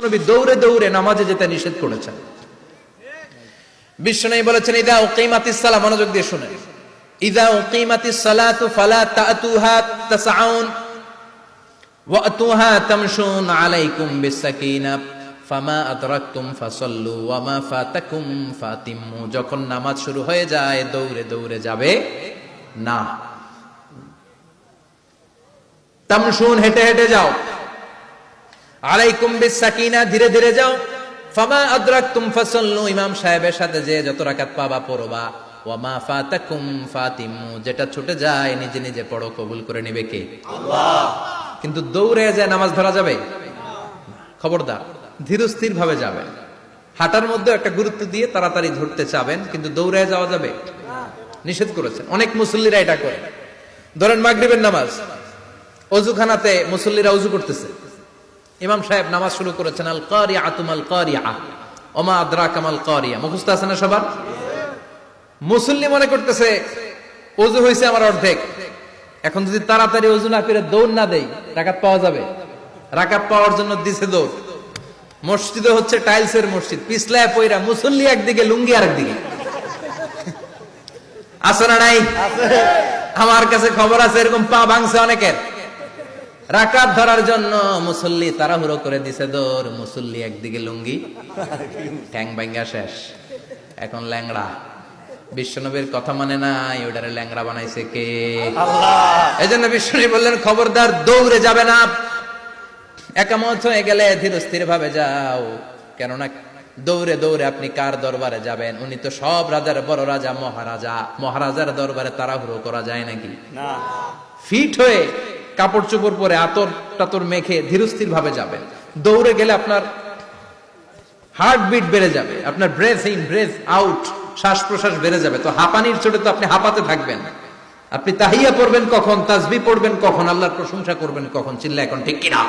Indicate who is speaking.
Speaker 1: বিশ্বনবী দৌড়ে দৌড়ে নামাজে যেতে নিষেধ করেছেন। বিশ্বনবী বলেছেন, ইদা উকিমাতিস সালাহ, মনোযোগ দিয়ে শুনেন, ইদা উকিমাতিস সালাতু ফালা তাতুহা তাসআউন ওয়া আতুহা তামশুন আলাইকুম বিসাকিনাহ ফামা আদরাকতুম ফাসাল্লু ওয়া মা ফাতাকুম ফাতিম্মু। যখন নামাজ শুরু হয়ে যায় দৌড়ে দৌড়ে যাবে না। তামশুন, হেঁটে হেঁটে যাও, আলাইকুম বিসাকিনা, ধীরে ধীরে যাও, ফামা আদরাকতুম ফাসাল্লু, ইমাম সাহেবের সাথে যে যত রাকাত পাবা পড়বা, ওয়া মা ফাতাকুম ফাতিম্মু, যেটা ছুটে যায় নিজে নিজে পড়ো, কবুল করে নেবে কে? আল্লাহ। কিন্তু দৌড়ে যায় নামাজ ধরা যাবে? খবরদার, ধীরস্থির ভাবে যাবেন। হাঁটার মধ্যে একটা গুরুত্ব দিয়ে তাড়াতাড়ি ধরতে চাবেন, কিন্তু দৌড়ে যাওয়া যাবে? নিষেধ করেছেন। অনেক মুসল্লিরা এটা করে। ধরেন মাগরিবের নামাজ, অজুখানাতে মুসল্লিরা অজু করতেছে, ইমাম সাহেব নামাজ শুরু করেছেন, আল কারিআতু মাল কারিআ ওমা আদরাকা মাল কারিআ, মুখস্থ আছে না সবার? মুসল্লি মনে করতেছে অজু হয়েছে আমার অর্ধেক, এখন যদি তাড়াতাড়ি অজু না করে দৌড় না দেই রাকাত পাওয়া যাবে? রাকাত পাওয়ার জন্য দিছে দৌড়। মসজিদে হচ্ছে টাইলসের মসজিদ, পিছলায় পয়রা মুসল্লি একদিকে, লুঙ্গি আরেকদিকে। আছে না নাই? আমার কাছে খবর আছে এরকম পা ভাঙছে অনেকের। রাকাত ধরার জন্য মুসল্লি তাড়াহুড়ো করে দিছে দৌড়, মুসল্লি একদিকে লুঙ্গি, ঠ্যাং ভাঙা শেষ, এখন ল্যাংড়া। বিশ্বনবীর কথা মানে নাই, ওটারে ল্যাংড়া বানাইছে কে? আল্লাহ। এই জন্য বিশ্বনবী বললেন, খবরদার দৌড়ে যাবে না, একামত হয়ে গেলে ধীরস্থির ভাবে যাও। কেননা দৌড়ে দৌড়ে আপনি কার দরবারে যাবেন? উনি তো সব রাজার বড় রাজা, মহারাজা। মহারাজার দরবারে তাড়াহুড়ো করা যায় নাকি? না। ফিট হয়ে কাপড় চোপড় পরে আতর টাতর মেখে ধীরস্থির ভাবে যাবেন। দৌড়ে গেলে আপনার হার্টবিট বেড়ে যাবে, আপনার ব্রেথ ইন ব্রেথ আউট, শ্বাস প্রশ্বাস বেড়ে যাবে। তো হাঁপানির চোটে তো আপনি হাঁপাতে থাকবেন। আপনি তাহিয়া পড়বেন কখন, তাসবিহ পড়বেন কখন, আল্লাহর প্রশংসা করবেন কখন? চিল্লা এখন ঠিক কিনা?